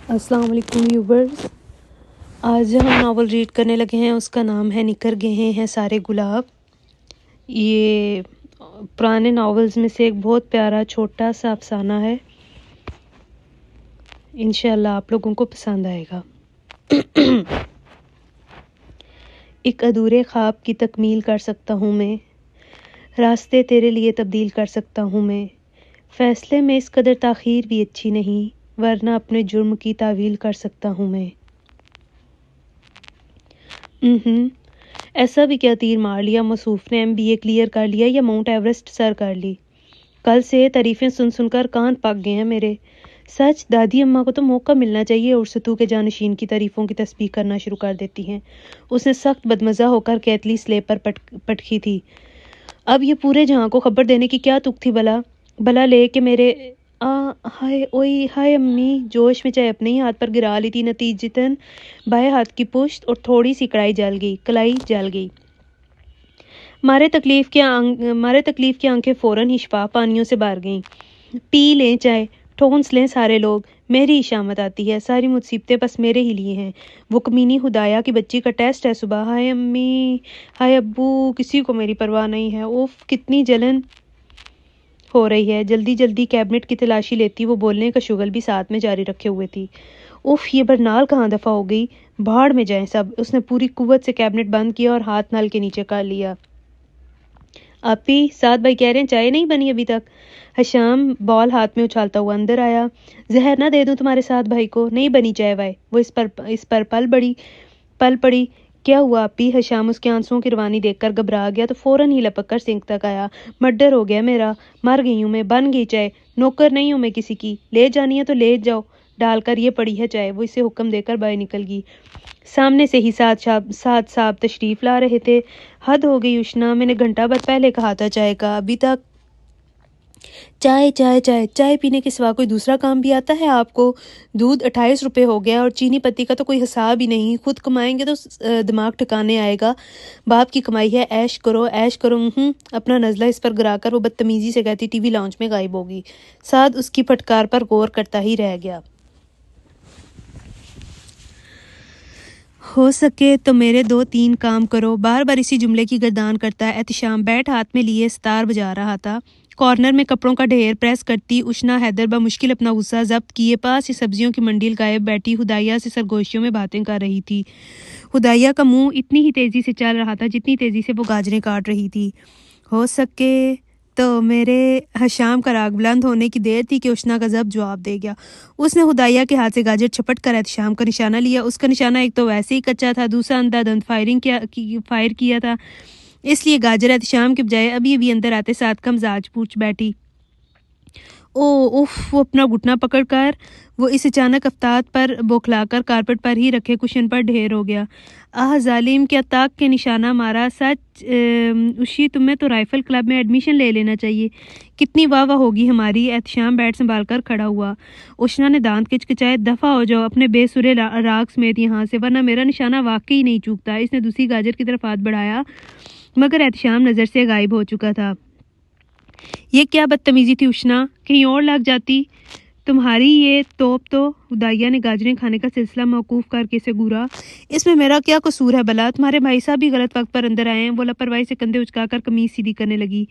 السلام علیکم ویورز، آج ہم ناول ریڈ کرنے لگے ہیں. اس کا نام ہے نکھر گئے ہیں سارے گلاب. یہ پرانے ناولز میں سے ایک بہت پیارا چھوٹا سا افسانہ ہے. انشاءاللہ آپ لوگوں کو پسند آئے گا. ایک ادھورے خواب کی تکمیل کر سکتا ہوں میں، راستے تیرے لیے تبدیل کر سکتا ہوں میں. فیصلے میں اس قدر تاخیر بھی اچھی نہیں، ورنہ اپنے جرم کی تعویل کر سکتا ہوں میں. ایسا بھی کیا تیر مار لیا موصوف نے، MBA کلیئر کر لیا یا ماؤنٹ ایوریسٹ سر کر لی. کل سے تعریفیں سن سن کر کان پک گئے ہیں میرے. سچ دادی اماں کو تو موقع ملنا چاہیے اور ستو کے جانشین کی تعریفوں کی تسبیح کرنا شروع کر دیتی ہیں. اس نے سخت بدمزہ ہو کر کیتلی سلیب پر پٹکی تھی. اب یہ پورے جہاں کو خبر دینے کی کیا تک تھی بلا لے کہ میرے ہائے اوئی ہائے امی جوش میں چائے اپنے ہی ہاتھ پر گرا لی تھی. نتیجتاً بائیں ہاتھ کی پشت اور تھوڑی سی کلائی جل گئی. مارے تکلیف کی آنکھیں فوراً ہی شفاف پانیوں سے بھر گئیں. پی لیں چائے، ٹھونس لیں سارے لوگ، میری ہی شامت آتی ہے. ساری مصیبتیں بس میرے ہی لیے ہیں. وہ کمینی ہدایہ کی بچی کا ٹیسٹ ہے صبح. ہائے امی ہائے ابو، کسی کو میری پرواہ نہیں ہے. اوف کتنی جلن ہو رہی ہے. جلدی جلدی کیبنٹ کی تلاشی لیتی وہ بولنے کا شغل بھی ساتھ میں جاری رکھے ہوئے تھی. اوف یہ برنال کہاں دفع ہو گئی، بھاڑ میں جائیں سب. اس نے پوری قوت سے کیبنٹ بند کیا اور ہاتھ نل کے نیچے کر لیا. آپی سعد بھائی کہہ رہے ہیں چائے نہیں بنی ابھی تک. حشام بال ہاتھ میں اچھالتا ہوا اندر آیا. زہر نہ دے دوں تمہارے سعد بھائی کو، نہیں بنی چائے وائے. وہ اس پر پل پڑی. کیا ہوا آپی؟ حشام اس کے آنسوؤں کی روانی دیکھ کر گھبرا گیا تو فوراً ہی لپک کر سنک تک آیا. مرڈر ہو گیا میرا، مر گئی ہوں میں، بن گئی چائے. نوکر نہیں ہوں میں کسی کی، لے جانی ہے تو لے جاؤ. ڈال کر یہ پڑی ہے چائے. وہ اسے حکم دے کر باہر نکل گئی. سامنے سے ہی سعد صاحب تشریف لا رہے تھے. حد ہو گئی اشنا، میں نے گھنٹہ بھر پہلے کہا تھا چائے کا، ابھی تک چائے چائے چائے چائے پینے کے سوا کوئی دوسرا کام بھی آتا ہے آپ کو؟ دودھ 28 روپے ہو گیا اور چینی پتی کا تو کوئی حساب ہی نہیں. خود کمائیں گے تو دماغ ٹھکانے آئے گا. باپ کی کمائی ہے، عیش کرو عیش کرو. اپنا نزلہ اس پر گرا کر وہ بدتمیزی سے کہتی ٹی وی لاؤنج میں غائب ہوگی. سعد اس کی پھٹکار پر غور کرتا ہی رہ گیا. ہو سکے تو میرے 2-3 کام کرو. بار بار اسی جملے کی گردان کرتا ہے. احتشام بیٹ ہاتھ میں لیے ستار بجا رہا تھا. کارنر میں کپڑوں کا ڈھیر پریس کرتی اشنا حیدر بمشکل اپنا غصہ ضبط کیے پاس ہی سبزیوں کی منڈی لگائے بیٹھی ہدایہ سے سرگوشیوں میں باتیں کر رہی تھی. ہدایہ کا منہ اتنی ہی تیزی سے چل رہا تھا جتنی تیزی سے وہ گاجریں کاٹ رہی تھی. ہو سکے تو میرے حشام کا راگ بلند ہونے کی دیر تھی کہ اشنا کا ضبط جواب دے گیا. اس نے ہدایہ کے ہاتھ سے گاجر چھپٹ کر احتشام کا نشانہ لیا. اس کا نشانہ ایک تو ویسے ہی کچا تھا، دوسرا اندھا دھند فائر کیا تھا، اس لیے گاجر احتشام کے بجائے ابھی اندر آتے ساتھ کا مزاج پوچھ بیٹھی. وہ اپنا گھٹنا پکڑ کر وہ اس اچانک افتاد پر بوکھلا کر کارپٹ پر ہی رکھے کشن پر ڈھیر ہو گیا. ظالم کیا طاق کے نشانہ مارا. سچ اشی تمہیں تو رائفل کلب میں ایڈمیشن لے لینا چاہیے. کتنی واہ واہ ہوگی ہماری. احتشام بیٹ سنبھال کر کھڑا ہوا. اشنا نے دانت کچکچائے. دفع ہو جاؤ اپنے بے سرے راگ سمیت یہاں سے، ورنہ میرا نشانہ واقعی نہیں چوکتا. اس نے دوسری گاجر کی طرف ہاتھ بڑھایا مگر احتشام نظر سے غائب ہو چکا تھا. یہ کیا بدتمیزی تھی اشنا، کہیں اور لگ جاتی تمہاری یہ توپ تو. ہدایہ نے گاجریں کھانے کا سلسلہ موقوف کر کے اسے گورا. اس میں میرا کیا قصور ہے بلا؟ تمہارے بھائی صاحب بھی غلط وقت پر اندر آئے ہیں. وہ لاپرواہی سے کندھے اچکا کر قمیص سیدھی کرنے لگی.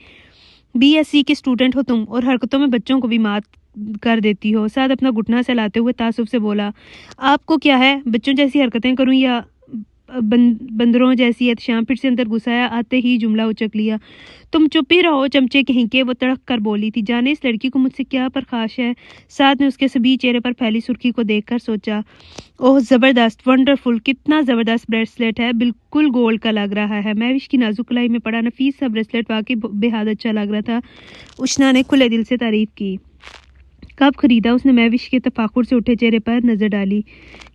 BSc کے اسٹوڈنٹ ہو تم اور حرکتوں میں بچوں کو بھی مات کر دیتی ہو. سعد اپنا گھٹنا سلاتے ہوئے تعصب سے بولا. آپ کو کیا ہے بچوں جیسی حرکتیں کروں یا بندروں جیسی؟ احتشام پھر سے اندر گھسایا. آتے ہی جملہ اچک لیا. تم چپ ہی رہو چمچے کہیں کے. وہ تڑک کر بولی تھی. جانے اس لڑکی کو مجھ سے کیا پرخاش ہے. سعد نے اس کے سبھی چہرے پر پھیلی سرخی کو دیکھ کر سوچا. اوہ زبردست، ونڈرفل، کتنا زبردست بریسلیٹ ہے، بالکل گولڈ کا لگ رہا ہے. مہوش کی نازک کلائی میں پڑا نفیس سا بریسلیٹ واقعی بے حد اچھا لگ رہا تھا. اشنا نے کھلے دل سے تعریف کی. کب خریدا؟ اس نے مہوش کے تفاخر سے اٹھے چہرے پر نظر ڈالی.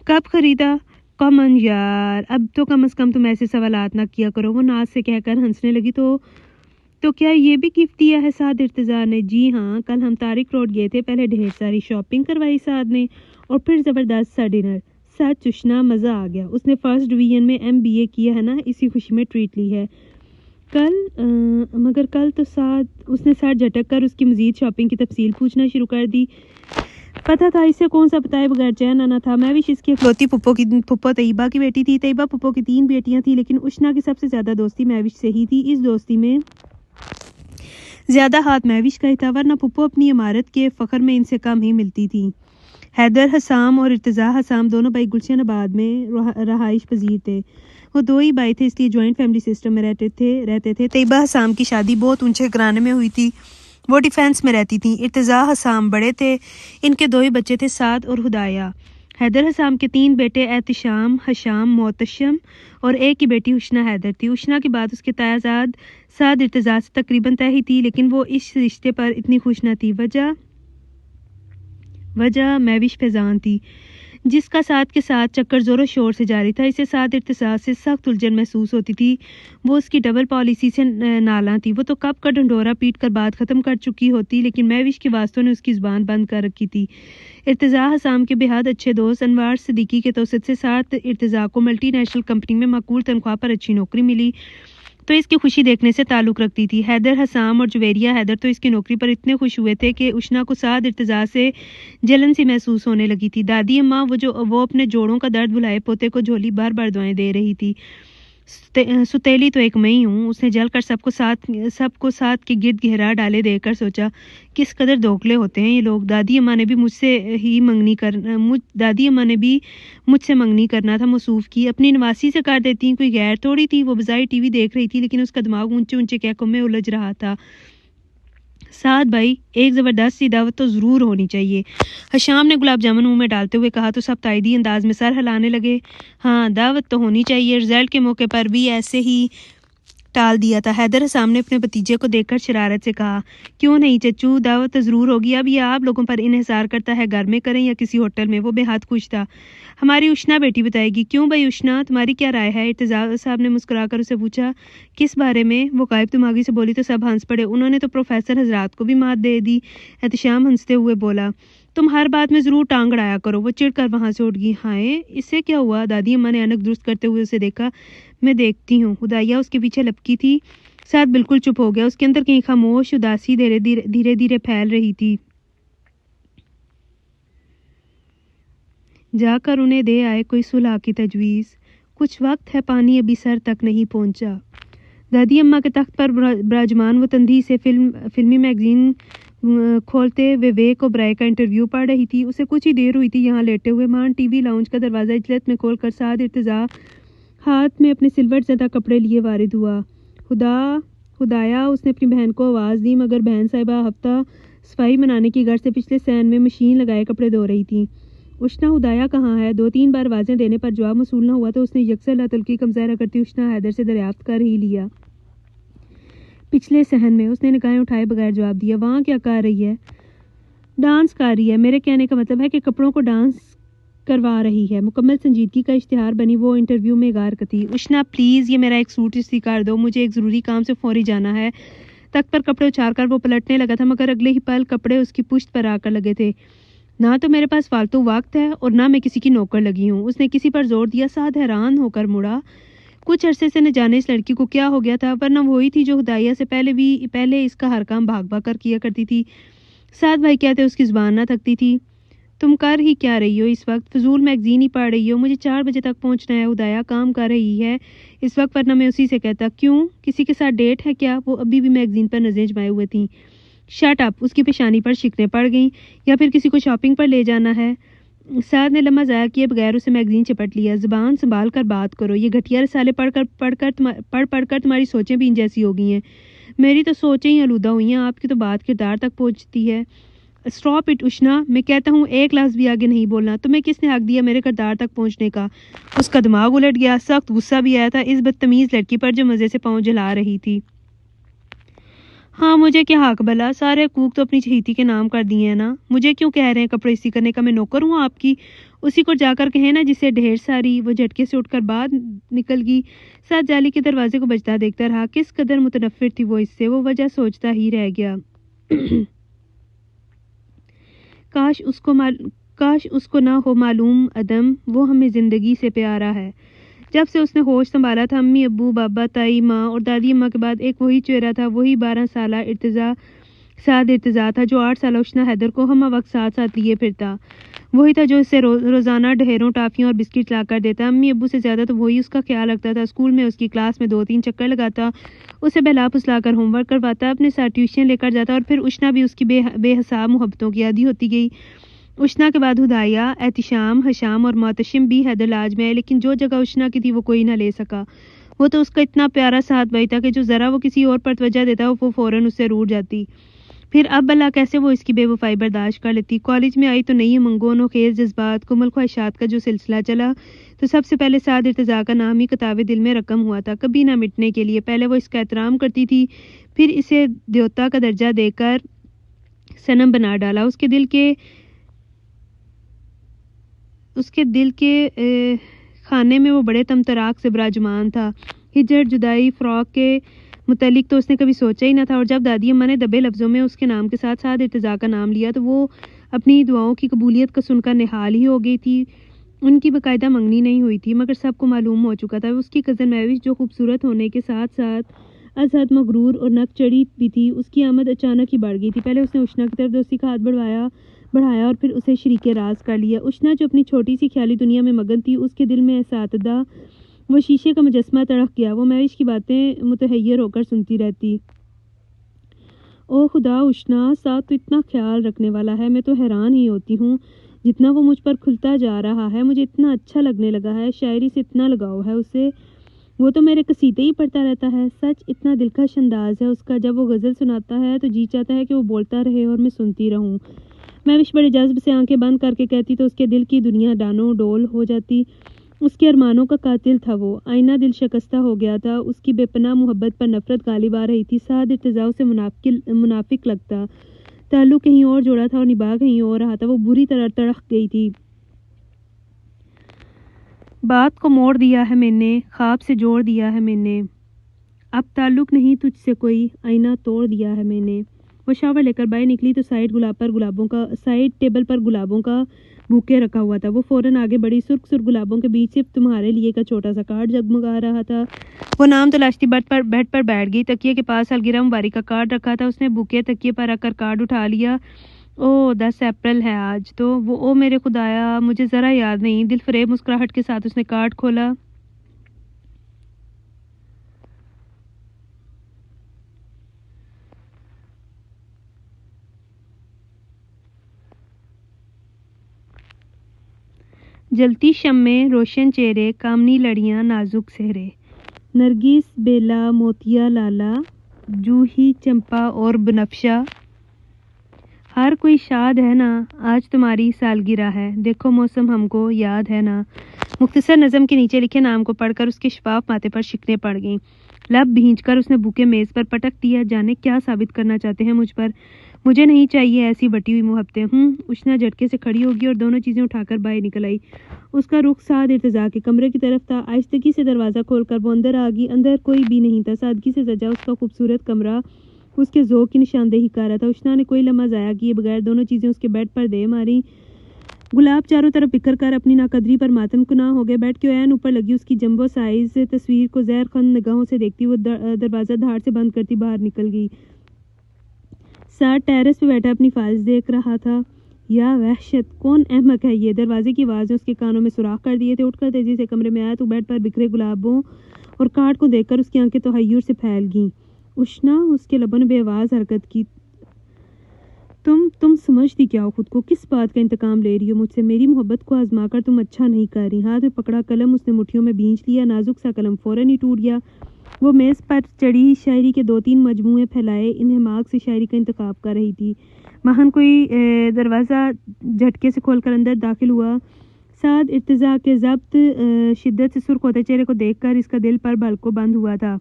کب خریدا؟ کامن یار، اب تو کم از کم تم ایسے سوالات نہ کیا کرو. وہ ناز سے کہہ کر ہنسنے لگی. تو کیا یہ بھی گفٹ دیا ہے سعد ارتضیٰ نے؟ جی ہاں، کل ہم طارق روڈ گئے تھے. پہلے ڈھیر ساری شاپنگ کروائی سعد نے اور پھر زبردست سا ڈنر. سچ اشنا مزہ آ گیا. اس نے فرسٹ ڈویژن میں MBA کیا ہے نا، اسی خوشی میں ٹریٹ لی ہے. مگر کل تو سعد. اس نے سر جھٹک کر اس کی مزید شاپنگ کی تفصیل پوچھنا شروع کر دی. پتہ تھا اسے کون سا بتائے بغیر چین آنا تھا. مہوش اس کی اکلوتی پھپھو طیبہ کی بیٹی تھی. طیبہ پھپھو کی 3 بیٹیاں تھیں لیکن اشنا کی سب سے زیادہ دوستی مہوش سے ہی تھی. اس دوستی میں زیادہ ہاتھ مہوش کا ہی تھا ورنہ پھپھو اپنی عمارت کے فخر میں ان سے کم ہی ملتی تھی. حیدر حسام اور ارتضیٰ حسام دونوں بھائی گلشن آباد میں رہائش پذیر تھے. وہ 2 ہی بھائی تھے اس لیے جوائنٹ فیملی سسٹم میں رہتے تھے. طیبہ حسام کی شادی بہت اونچے گھرانے میں ہوئی تھی. وہ ڈیفینس میں رہتی تھیں. ارتضیٰ حسام بڑے تھے. ان کے 2 ہی بچے تھے، سعد اور ہدایہ. حیدر حسام کے 3 بیٹے احتشام، حشام، محتشم اور ایک ہی بیٹی اشنا حیدر تھی. اشنا کے بعد اس کے تایازاد سعد ارتضیٰ سے تقریباً طے ہی تھی لیکن وہ اس رشتے پر اتنی خوش نہ تھی. وجہ مہوش فیضان تھی جس کا سعد کے ساتھ چکر زور و شور سے جاری تھا. اسے سعد ارتضیٰ سے سخت الجھن محسوس ہوتی تھی. وہ اس کی ڈبل پالیسی سے نالاں تھی. وہ تو کب کا ڈھنڈورا پیٹ کر بات ختم کر چکی ہوتی لیکن مہوش کے واسطوں نے اس کی زبان بند کر رکھی تھی. ارتضیٰ حسام کے بے حد اچھے دوست انوار صدیقی کے توسط سے سعد ارتضیٰ کو ملٹی نیشنل کمپنی میں معقول تنخواہ پر اچھی نوکری ملی تو اس کی خوشی دیکھنے سے تعلق رکھتی تھی. حیدر حسام اور جویریہ حیدر تو اس کی نوکری پر اتنے خوش ہوئے تھے کہ اشنا کو سعد ارتضیٰ سے جلن سی محسوس ہونے لگی تھی. دادی اماں وہ اپنے جوڑوں کا درد بھلائے پوتے کو جھولی بھر بھر دعائیں دے رہی تھی. ستیلی تو ایک میں ہی ہوں. اس نے جل کر سب کو ساتھ کے گرد گہرا ڈالے دے کر سوچا کس قدر دوکھلے ہوتے ہیں یہ لوگ. دادی اماں نے بھی مجھ سے منگنی کرنا تھا موصوف کی. اپنی نواسی سے کر دیتی کوئی غیر تھوڑی تھی. وہ بظاہر ٹی وی دیکھ رہی تھی لیکن اس کا دماغ اونچے اونچے کہکوں میں الجھ رہا تھا. سعد بھائی ایک زبردست سی دعوت تو ضرور ہونی چاہیے. حشام نے گلاب جامن منہ میں ڈالتے ہوئے کہا تو سب تائیدی انداز میں سر ہلانے لگے. ہاں دعوت تو ہونی چاہیے. رزلٹ کے موقع پر بھی ایسے ہی ٹال دیا تھا. حیدر حسام نے اپنے بھتیجے کو دیکھ کر شرارت سے کہا کیوں نہیں چچو، دعوت تو ضرور ہوگی. اب یہ آپ لوگوں پر انحصار کرتا ہے گھر میں کریں یا کسی ہوٹل میں. وہ بے حد خوش تھا. ہماری اشنا بیٹی بتائے گی. کیوں بھائی اشنا، تمہاری کیا رائے ہے؟ ارتضیٰ صاحب نے مسکرا کر اسے پوچھا. کس بارے میں؟ وہ غائب دماغی سے بولی تو سب ہنس پڑے. انہوں نے تو پروفیسر حضرات کو بھی مات دے دی. احتشام ہنستے ہوئے بولا تم ہر بات میں ضرور ٹانگ اڑایا کرو. وہ چڑ کر وہاں سے اٹھ گئی. ہائے اس سے کیا ہوا؟ دادی اماں نے انک درست کرتے ہوئے اسے دیکھا. میں دیکھتی ہوں. ہدایہ اس کے پیچھے لپکی تھی. ساتھ بالکل چپ ہو گیا. اس کے اندر کہیں خاموش اداسی دھیرے دھیرے پھیل رہی تھی. جا کر انہیں دے آئے کوئی صلح کی تجویز. کچھ وقت ہے پانی ابھی سر تک نہیں پہنچا. دادی اماں کے تخت پر براجمان وہ تندھی سے فلمی میگزین کھولتے وویک اوبرائے کا انٹرویو پڑھ رہی تھی. اسے کچھ ہی دیر ہوئی تھی یہاں لیٹے ہوئے. مان ٹی وی لاؤنج کا دروازہ اجلت میں کھول کر سعد ارتضیٰ ہاتھ میں اپنے سلور زدہ کپڑے لیے وارد ہوا. ہدایہ اس نے اپنی بہن کو آواز دی مگر بہن صاحبہ ہفتہ صفائی منانے کی غرض سے پچھلے سین میں مشین لگائے کپڑے دھو رہی تھی. اشنا ہدایہ کہاں ہے؟ 2-3 بار آوازیں دینے پر جواب موصول نہ ہوا تو اس نے یکسر لاتلقی کا مظاہرہ کرتی اشنا حیدر سے دریافت کر ہی لیا. پچھلے صحن میں. اس نے نگاہیں اٹھائے بغیر جواب دیا. وہاں کیا کر رہی ہے؟ ڈانس کر رہی ہے. میرے کہنے کا مطلب ہے کہ کپڑوں کو ڈانس کروا رہی ہے. مکمل سنجیدگی کا اشتہار بنی وہ انٹرویو میں غارق تھی. اشنا پلیز یہ میرا ایک سوٹ استری کر دو. مجھے ایک ضروری کام سے فوری جانا ہے. تخت پر کپڑے اچھال کر وہ پلٹنے لگا تھا مگر اگلے ہی پل کپڑے اس کی پشت پر آ کر لگے تھے. نہ تو میرے پاس فالتو وقت ہے اور نہ میں کسی کی نوکر لگی ہوں. اس نے کسی پر زور دیا. سعد حیران ہو کر مڑا. کچھ عرصے سے نہ جانے اس لڑکی کو کیا ہو گیا تھا ورنہ وہی تھی جو ہدایہ سے پہلے اس کا ہر کام بھاگ بھاگ کر کیا کرتی تھی. سعد بھائی کہتے اس کی زبان نہ تھکتی تھی. تم کر ہی کیا رہی ہو اس وقت؟ فضول میگزین ہی پڑھ رہی ہو. مجھے 4 بجے تک پہنچنا ہے. ہدایہ کام کر رہی ہے اس وقت ورنہ میں اسی سے کہتا. کیوں؟ کسی کے ساتھ ڈیٹ ہے کیا؟ وہ ابھی بھی میگزین پر نظریں جمائے ہوئے تھیں. Shut up. اس کی پیشانی پر شکنیں پڑ گئیں. یا پھر کسی کو شاپنگ پر لے جانا ہے. سعد نے لمحہ ضائع کیے بغیر اسے میگزین چپٹ لیا. زبان سنبھال کر بات کرو. یہ گھٹیا رسالے پڑھ کر تمہاری سوچیں بھی ان جیسی ہو گئی ہیں. میری تو سوچیں ہی آلودہ ہوئی ہیں. آپ کی تو بات کردار تک پہنچتی ہے. اسٹاپ اٹ اشنا. میں کہتا ہوں ایک لفظ بھی آگے نہیں بولنا. تمہیں کس نے حق دیا میرے کردار تک پہنچنے کا؟ اس کا دماغ الٹ گیا. سخت غصہ بھی آیا تھا اس بدتمیز لڑکی پر جو مزے سے پاؤں جلا رہی تھی. ہاں مجھے کیا حق بھلا؟ سارے حقوق تو اپنی چہیتی کے نام کر دیے ہیں نا. مجھے کیوں کہہ رہے ہیں کپڑے استری کرنے کا؟ میں نوکر ہوں آپ کی؟ اسی کو جا کر کہیں نا جسے ڈھیر ساری. وہ جھٹکے سے اٹھ کر باہر نکل گئی. ساتھ جالی کے دروازے کو بجتا دیکھتا رہا. کس قدر متنفر تھی وہ اس سے. وہ وجہ سوچتا ہی رہ گیا. کاش اس کو نہ ہو معلوم عدم وہ ہمیں زندگی سے پیارا ہے. جب سے اس نے ہوش سنبھالا تھا امی ابو بابا تائی ماں اور دادی اماں کے بعد ایک وہی چہرہ تھا. وہی 12 سالہ ارتضیٰ سعد ارتضیٰ تھا جو 8 سالہ اشنا حیدر کو ہم وقت ساتھ ساتھ لیے پھرتا، وہی تھا جو اسے روزانہ ڈھیروں ٹافیوں اور بسکٹ لا کر دیتا، امی ابو سے زیادہ تو وہی اس کا خیال رکھتا تھا، اسکول میں اس کی کلاس میں 2-3 چکر لگاتا، اسے بہلا پھسلا کر ہوم ورک کرواتا، اپنے ساتھ ٹیوشن لے کر جاتا، اور پھر اشنا بھی اس کی بے حساب محبتوں کی عادی ہوتی گئی۔ اشنا کے بعد ہدایہ، احتشام، حشام اور معتصم بھی حیدر لاج میں آئے، لیکن جو جگہ اشنا کی تھی وہ کوئی نہ لے سکا۔ وہ تو اس کا اتنا پیارا ساتھ بھائی تھا کہ جو ذرا وہ کسی اور پر توجہ دیتا وہ فوراً اس سے روٹھ جاتی۔ پھر اب بلا کیسے وہ اس کی بے وفائی برداشت کر لیتی۔ کالج میں آئی تو نئی منگون و خیز جذبات، کمل خواہشات کا جو سلسلہ چلا تو سب سے پہلے سعد ارتضیٰ کا نام ہی کتاب دل میں رقم ہوا تھا، کبھی نہ مٹنے کے لیے۔ پہلے وہ اس کا احترام کرتی تھی، پھر اسے دیوتا کا درجہ دے کر صنم بنا ڈالا۔ اس کے دل کے خانے میں وہ بڑے تمطراق سے براجمان تھا۔ ہجر، جدائی، فراق کے متعلق تو اس نے کبھی سوچا ہی نہ تھا، اور جب دادی اماں نے دبے لفظوں میں اس کے نام کے ساتھ سعد ارتضیٰ کا نام لیا تو وہ اپنی دعاؤں کی قبولیت کا سن کر نہال ہی ہو گئی تھی۔ ان کی باقاعدہ منگنی نہیں ہوئی تھی، مگر سب کو معلوم ہو چکا تھا۔ اس کی کزن مہوش جو خوبصورت ہونے کے ساتھ ساتھ از حد مغرور اور نک چڑھی بھی تھی، اس کی آمد اچانک ہی بڑھ گئی تھی۔ پہلے اس نے اشنا کی طرف دوستی کا ہاتھ بڑھایا اور پھر اسے شریک راز کر لیا۔ اشنا جو اپنی چھوٹی سی خیالی دنیا میں مگن تھی، اس کے دل میں اساتدہ وہ شیشے کا مجسمہ تڑک گیا۔ وہ مہوش کی باتیں متحیر ہو کر سنتی رہتی۔ او خدا اشنا، ساتھ تو اتنا خیال رکھنے والا ہے، میں تو حیران ہی ہوتی ہوں جتنا وہ مجھ پر کھلتا جا رہا ہے، مجھے اتنا اچھا لگنے لگا ہے، شاعری سے اتنا لگاؤ ہے اسے، وہ تو میرے قصیدے ہی پڑھتا رہتا ہے، سچ اتنا دلکش انداز ہے اس کا، جب وہ غزل سناتا ہے تو جی چاہتا ہے کہ وہ بولتا رہے اور میں سنتی رہوں۔ مہوش بڑے جذب سے آنکھیں بند کر کے کہتی تو اس کے دل کی دنیا ڈانو ڈول ہو جاتی۔ اس کے ارمانوں کا قاتل تھا وہ، آئینہ دل شکستہ ہو گیا تھا، اس کی بے پناہ محبت پر نفرت غالب آ رہی تھی۔ سعد ارتضیٰ سے منافق لگتا، تعلق کہیں اور جوڑا تھا اور نباہ کہیں اور رہا تھا، وہ بری طرح تڑک گئی تھی۔ بات کو موڑ دیا ہے میں نے، خواب سے جوڑ دیا ہے میں نے، اب تعلق نہیں تجھ سے کوئی، آئینہ توڑ دیا ہے میں نے۔ وہ شاور لے کر باہر نکلی تو سائڈ ٹیبل پر گلابوں کا بوکے رکھا ہوا تھا۔ وہ فوراً آگے بڑھی، سرخ گلابوں کے بیچ صرف تمہارے لیے کا چھوٹا سا کارڈ جگمگا رہا تھا۔ وہ نام تلاشتی بیڈ پر بیٹھ گئی، تکیے کے پاس سالگرہ مبارک کا کارڈ رکھا تھا، اس نے بوکے تکیے پر رکھ کر کارڈ اٹھا لیا۔ 10 اپریل ہے آج تو۔ وہ میرے خدایا، مجھے ذرا یاد نہیں۔ دل فریب مسکراہٹ کے ساتھ اس نے کارڈ کھولا۔ جلتی شمیں، روشن چہرے، کامنی لڑیاں، نازک سہرے، نرگس، بیلا، موتیا، لالا، جوہی، چمپا اور بنفشہ، ہر کوئی شاد ہے نا، آج تمہاری سالگرہ ہے، دیکھو موسم ہم کو یاد ہے نا۔ مختصر نظم کے نیچے لکھے نام کو پڑھ کر اس کے شفاف ماتھے پر شکنیں پڑ گئیں۔ لب بھینچ کر اس نے بوکے میز پر پٹک دیا۔ جانے کیا ثابت کرنا چاہتے ہیں مجھ پر، مجھے نہیں چاہیے ایسی بٹی ہوئی محبتیں۔ اشنا جھٹکے سے کھڑی ہوگی اور دونوں چیزیں اٹھا کر باہر نکل آئی۔ اس کا رخ سعد ارتضیٰ کے کمرے کی طرف تھا۔ آہستگی سے دروازہ کھول کر وہ اندر آ گئی۔ اندر کوئی بھی نہیں تھا، سادگی سے سجا اس کا خوبصورت کمرہ اس کے ذوق کی نشاندہی کر رہا تھا۔ اشنا نے کوئی لمحہ ضائع کیے بغیر دونوں چیزیں اس کے بیڈ پر دے ماری۔ گلاب چاروں طرف بکھر کر اپنی ناقدری پر ماتم کناں ہو گئے۔ بیڈ کے عین اوپر لگی اس کی جمبو سائز تصویر کو زہر خند نگاہوں سے دیکھتی وہ دروازہ دھاڑ سے بند کرتی باہر نکل گئی۔ سعد ٹیرس پہ بیٹھا اپنی فائلز دیکھ رہا تھا۔ یا وحشت، کون احمق ہے یہ، دروازے کی آواز نے اس کے کانوں میں سوراخ کر دیے تھے۔ اٹھ کر تیزی سے کمرے میں آیا تو بیڈ پر بکھرے گلابوں اور کارڈ کو دیکھ کر اس کی آنکھیں تحیر سے پھیل گئیں۔ اشنا، اس کے لبوں نے بے آواز حرکت کی۔ تم سمجھتی کیا ہو خود کو، کس بات کا انتقام لے رہی ہو مجھ سے، میری محبت کو آزما کر تم اچھا نہیں کر رہی۔ ہاتھ میں پکڑا قلم اس نے مٹھیوں میں بھینچ لیا، نازک سا قلم فوراً ہی ٹوٹ گیا۔ وہ میز پر چڑھی شاعری کے 2-3 مجموعے پھیلائے انہماک سے شاعری کا انتخاب کر رہی تھی۔ مہن کوئی دروازہ جھٹکے سے کھول کر اندر داخل ہوا۔ سعد ارتضیٰ کے ضبط شدت سے سرخ ہوتے چہرے کو دیکھ کر اس کا دل پر بھلکوں بند ہوا تھا۔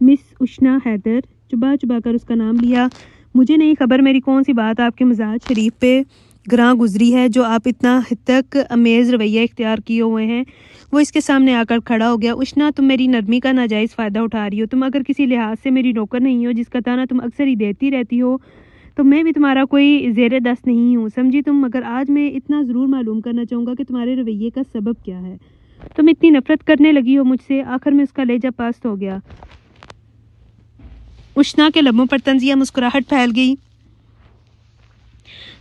مس اشنا حیدر، چبا کر اس کا نام لیا۔ مجھے نہیں خبر میری کون سی بات آپ کے مزاج شریف پہ گراں گزری ہے جو آپ اتنا حد تک امیز رویہ اختیار کیے ہوئے ہیں۔ وہ اس کے سامنے آ کر کھڑا ہو گیا۔ اشنا، تم میری نرمی کا ناجائز فائدہ اٹھا رہی ہو، تم اگر کسی لحاظ سے میری نوکر نہیں ہو جس کا تانا تم اکثر ہی دیتی رہتی ہو تو میں بھی تمہارا کوئی زیر دست نہیں ہوں، سمجھی تم؟ مگر آج میں اتنا ضرور معلوم کرنا چاہوں گا کہ تمہارے رویے کا سبب کیا ہے، تم اتنی نفرت کرنے لگی ہو مجھ سے۔ آخر میں اس کا لہجہ پست ہو گیا۔ اشنا کے لبوں پر طنزیہ مسکراہٹ پھیل گئی۔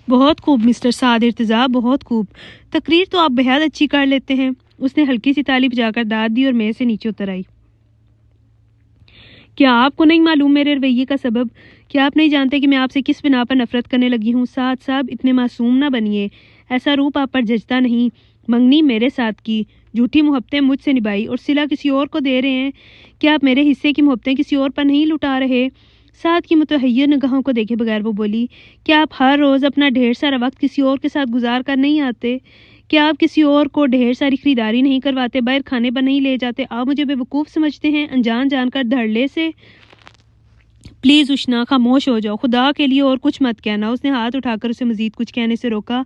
بہت خوب مسٹر سعد ارتضیٰ، بہت خوب، تقریر تو آپ بہت اچھی کر لیتے ہیں۔ اس نے ہلکی سی تالی بجا کر داد دی اور میز سے نیچے اتر آئی۔ کیا آپ کو نہیں معلوم میرے رویے کا سبب؟ کیا آپ نہیں جانتے کہ میں آپ سے کس بنا پر نفرت کرنے لگی ہوں؟ سعد صاحب اتنے معصوم نہ بنیے، ایسا روپ آپ پر جچتا نہیں۔ منگنی میرے ساتھ کی، جھوٹی محبتیں مجھ سے نبھائی اور صلہ کسی اور کو دے رہے ہیں۔ کیا آپ میرے حصے کی محبتیں کسی اور پر نہیں لٹا رہے؟ سعد کی متحیر نگاہوں کو دیکھے بغیر وہ بولی، کیا آپ ہر روز اپنا ڈھیر سارا وقت کسی اور کے ساتھ گزار کر نہیں آتے؟ کیا آپ کسی اور کو ڈھیر ساری خریداری نہیں کرواتے، باہر کھانے پر نہیں لے جاتے؟ آپ مجھے بے وقوف سمجھتے ہیں، انجان جان کر دھڑلے سے؟ پلیز اشنا، خاموش ہو جاؤ، خدا کے لیے اور کچھ مت کہنا۔ اس نے ہاتھ اٹھا کر اسے مزید کچھ کہنے سے روکا۔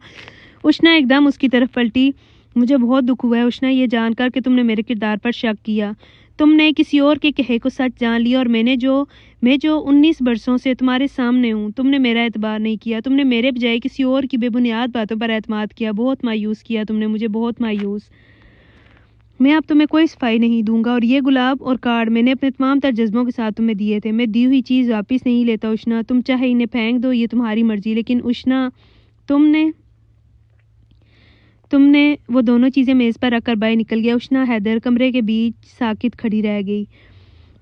اشنا ایک دم اس کی طرف پلٹی۔ مجھے بہت دکھ ہوا ہے اشنا، یہ جان کر کہ تم نے میرے کردار پر شک کیا۔ تم نے کسی اور کے کہے کو سچ جان لیا اور میں جو 19 برسوں سے تمہارے سامنے ہوں، تم نے میرا اعتبار نہیں کیا۔ تم نے میرے بجائے کسی اور کی بے بنیاد باتوں پر اعتماد کیا۔ بہت مایوس کیا تم نے مجھے، بہت مایوس۔ میں اب تمہیں کوئی صفائی نہیں دوں گا، اور یہ گلاب اور کارڈ میں نے اپنے تمام تر جذبوں کے ساتھ تمہیں دیے تھے۔ میں دی ہوئی چیز واپس نہیں لیتا اشنا، تم چاہے انہیں پھینک دو، یہ تمہاری مرضی، لیکن اشنا تم نے وہ دونوں چیزیں میز پر رکھ کر باہر نکل گیا۔ اشنا حیدر کمرے کے بیچ ساکت کھڑی رہ گئی۔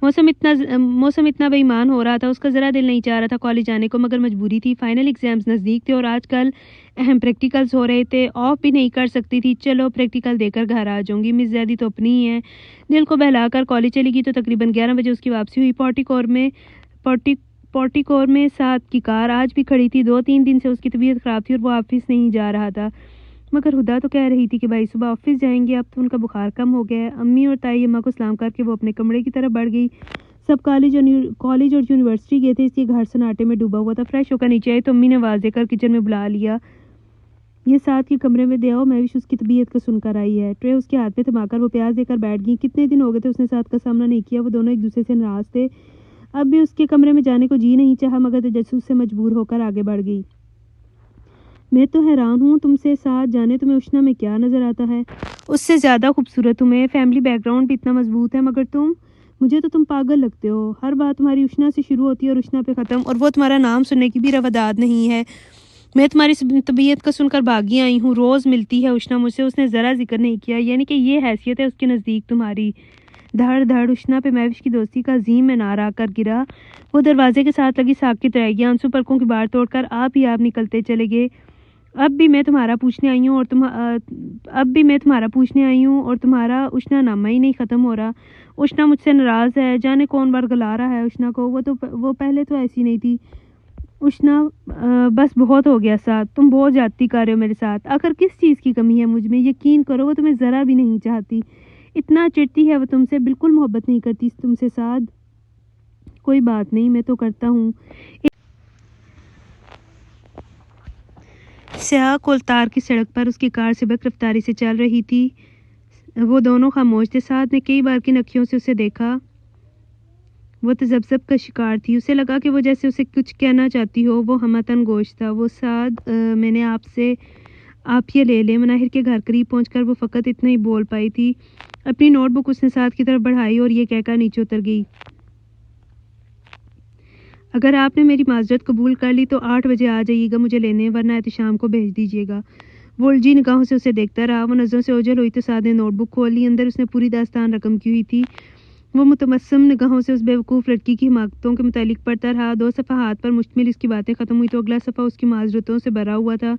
موسم اتنا بے ایمان ہو رہا تھا، اس کا ذرا دل نہیں چاہ رہا تھا کالج جانے کو، مگر مجبوری تھی۔ فائنل ایگزامز نزدیک تھے اور آج کل اہم پریکٹیکلز ہو رہے تھے، آف بھی نہیں کر سکتی تھی۔ چلو پریکٹیکل دے کر گھر آ جاؤں گی، مس زیادی تو اپنی ہی ہے۔ دل کو بہلا کر کالج چلی گئی تو تقریباً 11 بجے اس کی واپسی ہوئی۔ پورٹیکور میں سعد کی کار آج بھی کھڑی تھی۔ 2-3 دن سے اس کی طبیعت خراب تھی اور وہ آفس نہیں جا رہا تھا، مگر ہدا تو کہہ رہی تھی کہ بھائی صبح آفس جائیں گے۔ اب تو ان کا بخار کم ہو گیا ہے۔ امی اور تائی اماں کو سلام کر کے وہ اپنے کمرے کی طرف بڑھ گئی۔ سب کالج اور یونیورسٹی گئے تھے، اس لیے گھر سناٹے میں ڈوبا ہوا تھا۔ فریش ہو کر نیچے آئی تو امی نے آواز دے کر کچن میں بلا لیا، یہ سعد کے کمرے میں دے آؤ، میں بھی اس کی طبیعت کو سن کر آئی ہے۔ ٹرے اس کے ہاتھ میں تھما کر وہ پیاز دے کر بیٹھ گئی۔ کتنے دن ہو گئے تھے اس نے سعد کا سامنا نہیں کیا، وہ دونوں ایک دوسرے سے ناراض تھے۔ اب بھی اس کے کمرے میں جانے کو جی نہیں چاہا، مگر تجسس سے مجبور ہو کر آگے بڑھ گئی۔ میں تو حیران ہوں تم سے سعد، جانے تمہیں اشنا میں کیا نظر آتا ہے؟ اس سے زیادہ خوبصورت ہوں میں، فیملی بیک گراؤنڈ بھی اتنا مضبوط ہے، مگر مجھے تو تم پاگل لگتے ہو۔ ہر بات تمہاری اشنا سے شروع ہوتی ہے اور اشنا پہ ختم، اور وہ تمہارا نام سننے کی بھی رواداد نہیں ہے۔ میں تمہاری طبیعت کا سن کر بھاگی آئی ہوں، روز ملتی ہے اشنا مجھ سے، اس نے ذرا ذکر نہیں کیا، یعنی کہ یہ حیثیت ہے اس کے نزدیک تمہاری۔ دھڑ دھڑ اشنا پہ مہوش کی دوستی کا عظیم مینار آ کر گرا۔ وہ دروازے کے ساتھ لگی ساکت رہ گیا، آنسو پلکوں کی بار توڑ کر آپ ہی آپ نکلتے چلے گئے۔ اب بھی میں تمہارا پوچھنے آئی ہوں اور تمہارا اشنا نامہ ہی نہیں ختم ہو رہا۔ اشنا مجھ سے ناراض ہے، جانے کون ورگلا رہا ہے اشنا کو، وہ پہلے تو ایسی نہیں تھی۔ اشنا بس بہت ہو گیا سعد، تم بہت زیادتی کر رہے ہو میرے ساتھ۔ آخر کس چیز کی کمی ہے مجھ میں؟ یقین کرو وہ تمہیں ذرا بھی نہیں چاہتی، اتنا چڑتی ہے وہ تم سے، بالکل محبت نہیں کرتی تم سے سعد۔ کوئی بات نہیں، میں تو کرتا ہوں۔ سیاہ کولتار کی سڑک پر اس کی کار سبک رفتاری سے چل رہی تھی۔ وہ دونوں خاموش تھے۔ سعد نے کئی بار کن اکھیوں سے اسے دیکھا، وہ تذبذب کا شکار تھی۔ اسے لگا کہ وہ جیسے اسے کچھ کہنا چاہتی ہو، وہ ہمتن گوش تھا۔ وہ سعد، میں نے آپ یہ لے لیں۔ مناہر کے گھر قریب پہنچ کر وہ فقط اتنا ہی بول پائی تھی۔ اپنی نوٹ بک اس نے سعد کی طرف بڑھائی اور یہ کہہ کر نیچے اتر گئی، اگر آپ نے میری معذرت قبول کر لی تو 8 بجے آ جائیے گا مجھے لینے، ورنہ احتشام کو بھیج دیجیے گا۔ وہ الجھی نگاہوں سے اسے دیکھتا رہا۔ وہ نظروں سے اوجھل ہوئی تو سعد نے نوٹ بک کھول لی، اندر اس نے پوری داستان رقم کی ہوئی تھی۔ وہ متمسم نگاہوں سے اس بیوقوف لڑکی کی حماقتوں کے متعلق پڑھتا رہا۔ 2 صفحات پر مشتمل اس کی باتیں ختم ہوئی تو اگلا صفحہ اس کی معذرتوں سے بھرا ہوا تھا۔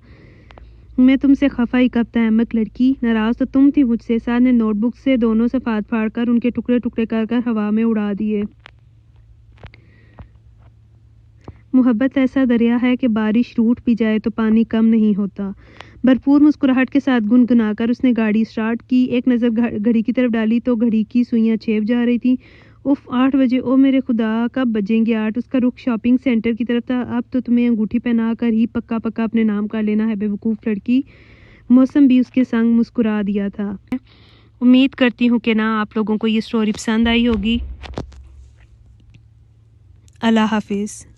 میں تم سے خفا ہی کب تھا احمق لڑکی، ناراض تو تم تھی مجھ سے۔ سعد نے نوٹ بک سے دونوں صفحات پھاڑ کر ان کے ٹکڑے ٹکڑے کر کر ہوا میں اڑا دیے۔ محبت ایسا دریا ہے کہ بارش روٹ بھی جائے تو پانی کم نہیں ہوتا۔ بھرپور مسکراہٹ کے ساتھ گنگنا کر اس نے گاڑی سٹارٹ کی۔ ایک نظر گھڑی کی طرف ڈالی تو گھڑی کی سوئیاں چھیپ جا رہی تھیں۔ اف، 8 بجے، او میرے خدا، کب بجیں گے 8؟ اس کا رخ شاپنگ سینٹر کی طرف تھا۔ اب تو تمہیں انگوٹھی پہنا کر ہی پکا پکا اپنے نام کر لینا ہے، بے وقوف لڑکی۔ موسم بھی اس کے سنگ مسکرا دیا تھا۔ امید کرتی ہوں کہ آپ لوگوں کو یہ سٹوری پسند آئی ہوگی۔ اللہ حافظ۔